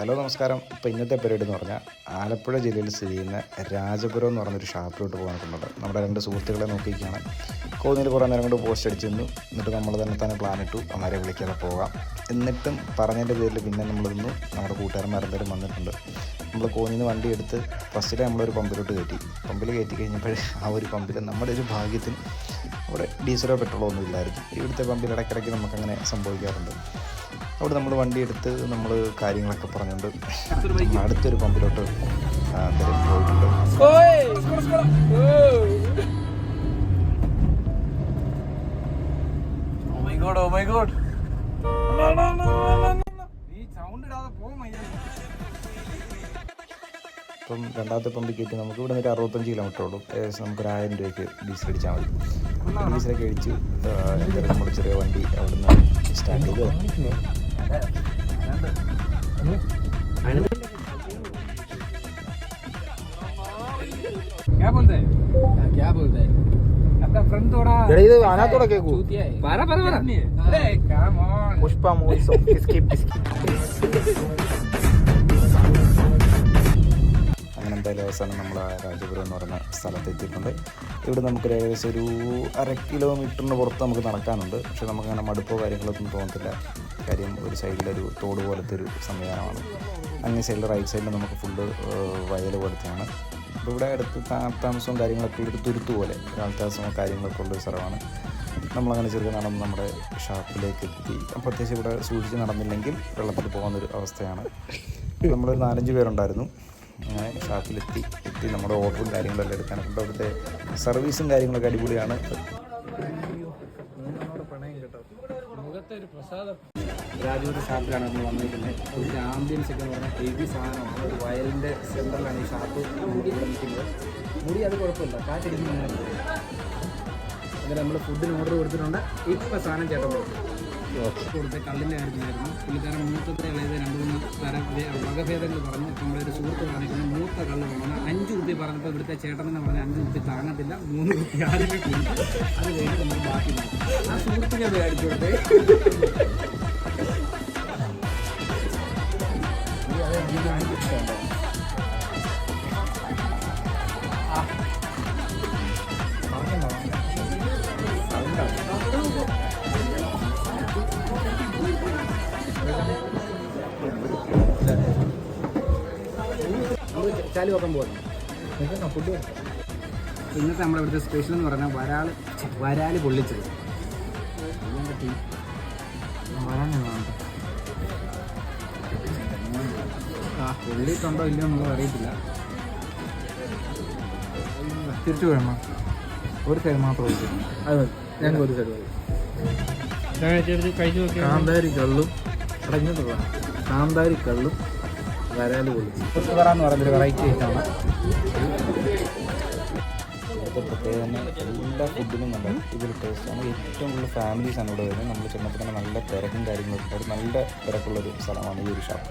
Hello നമസ്കാരം. ഇപ്പോൾ ഇന്നത്തെ പരിപാടി എന്ന് പറഞ്ഞാൽ ആലപ്പുഴ ജില്ലയിൽ സ്ഥിതി ചെയ്യുന്ന രാജപുരം എന്ന് പറഞ്ഞൊരു ഷാപ്പിലോട്ട് പോകാനുണ്ട്. നമ്മുടെ രണ്ട് സുഹൃത്തുക്കളെ നോക്കിയിരിക്കുകയാണ്. കോന്നിയിൽ കുറേ നേരം കൊണ്ട് പോസ്റ്റ് അടിച്ചു നിന്നു. എന്നിട്ട് നമ്മൾ തന്നെ പ്ലാൻ ഇട്ടു അവരെ വിളിക്കാതെ പോകാം. എന്നിട്ടും പറഞ്ഞതിൻ്റെ പേരിൽ പിന്നെ നമ്മളിന്ന് നമ്മുടെ കൂട്ടുകാരന്മാരെന്തായാലും വന്നിട്ടുണ്ട്. നമ്മൾ കോന്നിയിൽ നിന്ന് വണ്ടി എടുത്ത് ഫസ്റ്റിലെ നമ്മളൊരു പമ്പിലോട്ട് പമ്പിൽ കയറ്റി കഴിഞ്ഞപ്പോൾ ആ ഒരു പമ്പിൽ നമ്മുടെ ഒരു ഭാഗ്യത്തിന് അവിടെ ഡീസലോ പെട്രോളോ ഒന്നും ഇല്ലായിരുന്നു. ഇവിടുത്തെ പമ്പിൽ ഇടയ്ക്കിടയ്ക്ക് നമുക്കങ്ങനെ സംഭവിക്കാറുണ്ട്. അവിടെ നമ്മൾ വണ്ടി എടുത്ത് നമ്മൾ കാര്യങ്ങളൊക്കെ പറഞ്ഞുകൊണ്ട് അടുത്തൊരു പമ്പിലോട്ട് പോയിട്ടുണ്ട്. ഇപ്പം രണ്ടാമത്തെ പമ്പിൽ കയറ്റി നമുക്ക് ഇവിടെ നിന്ന് 65 കിലോമീറ്റർ ഉള്ളൂ. ഏകദേശം നമുക്കൊരു 1000 രൂപയ്ക്ക് ഡീസൽ അടിച്ചാൽ മതി. ഡീസലൊക്കെ അടിച്ച് എന്തായാലും നമ്മൾ ചെറിയ വണ്ടി അവിടെ നിന്ന് സ്റ്റാർട്ട് ചെയ്ത് क्या बोलते हैं अपना फ्रेंड थोड़ा ഇത് അതിനകത്തോടെ കേൾക്കൂ. पुष्पा मूवी അങ്ങനെ എന്തായാലും അവസാനം നമ്മൾ ആ രാജപുരം എന്ന് പറയുന്ന സ്ഥലത്തെത്തിയിട്ടുണ്ട്. ഇവിടെ നമുക്കൊരു ഏകദേശം ഒരു 1/2 കിലോമീറ്ററിന് പുറത്ത് നമുക്ക് നടക്കാനുണ്ട്. പക്ഷെ നമുക്കങ്ങനെ മടുപ്പോ കാര്യങ്ങളൊന്നും തോന്നത്തില്ല. കാര്യം ഒരു സൈഡിലൊരു തോട് പോലത്തെ ഒരു സംവിധാനമാണ്. അങ്ങേ സൈഡിൽ റൈറ്റ് സൈഡിൽ നമുക്ക് ഫുള്ള് വയൽ പോലത്തെയാണ്. അപ്പോൾ ഇവിടെ അടുത്ത് താമസവും കാര്യങ്ങളൊക്കെ ഉള്ളൊരു തുരുത്ത് പോലെ താമസമോ കാര്യങ്ങളൊക്കെ ഉള്ളൊരു സ്ഥലമാണ്. നമ്മളങ്ങനെ ചെറുതെ നടന്ന് നമ്മുടെ ഷാപ്പിലേക്ക് എത്തി. അപ്പോൾ അത്യാവശ്യം ഇവിടെ സൂക്ഷിച്ച് നടന്നില്ലെങ്കിൽ വെള്ളത്തിൽ പോകുന്നൊരു അവസ്ഥയാണ്. നമ്മളൊരു 4-5 പേരുണ്ടായിരുന്നു. അങ്ങനെ ഷാപ്പിലെത്തി നമ്മുടെ ഓർഡറും കാര്യങ്ങളെല്ലാം എടുക്കാനുണ്ട്. അവിടുത്തെ സർവീസും കാര്യങ്ങളൊക്കെ അടിപൊളിയാണ്. രാജപുരം ഷാപ്പിലാണ് നമ്മൾ വന്നിരിക്കുന്നത്. ഒരു ആംബിയൻസ് ഒക്കെ എന്ന് പറഞ്ഞാൽ ഹെവി സാധനമാണ്. ഒരു വയലിൻ്റെ സെൻറ്ററിലാണ് ഈ ഷാപ്പ് നിൽക്കുന്നത്. മുടി അത് കുഴപ്പമില്ല, കാറ്റടിക്കുന്ന അങ്ങനെ നമ്മൾ ഫുഡിന് ഓർഡർ കൊടുത്തിട്ടുണ്ട്. ഇപ്പോൾ സാധനം ചേട്ടൻ കൊടുത്ത കള്ളിൻ്റെ കാര്യത്തിലായിരുന്നു. പുള്ളിക്കാരൻ മൂത്തത്തെ ഇളയത് 2-3 തരം വകഭേദങ്ങൾ പറഞ്ഞു. നമ്മളൊരു സുഹൃത്ത് പറഞ്ഞിരിക്കുന്നത് മൂത്ത കള്ള് വേണം. 5 റുപ്യ പറഞ്ഞപ്പോൾ ഇവിടുത്തെ ചേട്ടൻ തന്നെ പറഞ്ഞാൽ 5 റുപ്യ താങ്ങത്തില്ല, 3 റുപ്യ ആദ്യമേ കൊടുത്തു. അത് കഴിഞ്ഞ് നമ്മൾ ബാക്കി നോക്കും. ആ സുഹൃത്തിനെ മേടിച്ചു കൊടുത്തേ. ചാലു വെക്കാൻ പോകുന്നു ഫുഡ്. ഇന്നത്തെ നമ്മുടെ ഇവിടുത്തെ സ്പെഷ്യൽ എന്ന് പറഞ്ഞാൽ വരാല് പൊള്ളിച്ചത്. പൊള്ളിയിട്ടുണ്ടോ ഇല്ലയോ എന്നുള്ളത് അറിയത്തില്ല. തിരിച്ചു വേണം. ഒരു സൈഡ് മാത്രം ഒഴിച്ചു. അത് ഞങ്ങൾക്ക് ഒരു സൈഡ് കാന്താരി കള്ളും അടങ്ങിയിട്ടുള്ള കാന്താരി കള്ളും വരാല് പൊള്ളിച്ച് എന്ന് പറയുന്നൊരു വെറൈറ്റി ആയിട്ടാണ്. ഇവിടുത്തെ പ്രത്യേകത തന്നെ എല്ലാ ഫുഡിനും നല്ല ഇതൊരു ടേസ്റ്റാണ്. ഏറ്റവും കൂടുതൽ ഫാമിലീസാണ് ഇവിടെ വരുന്നത്. നമ്മൾ ചെന്നപ്പോൾ തന്നെ നല്ല തിരക്കും കാര്യങ്ങളൊക്കെ നല്ല തിരക്കുള്ളൊരു സ്ഥലമാണ് ഈ ഒരു ഷാപ്പ്.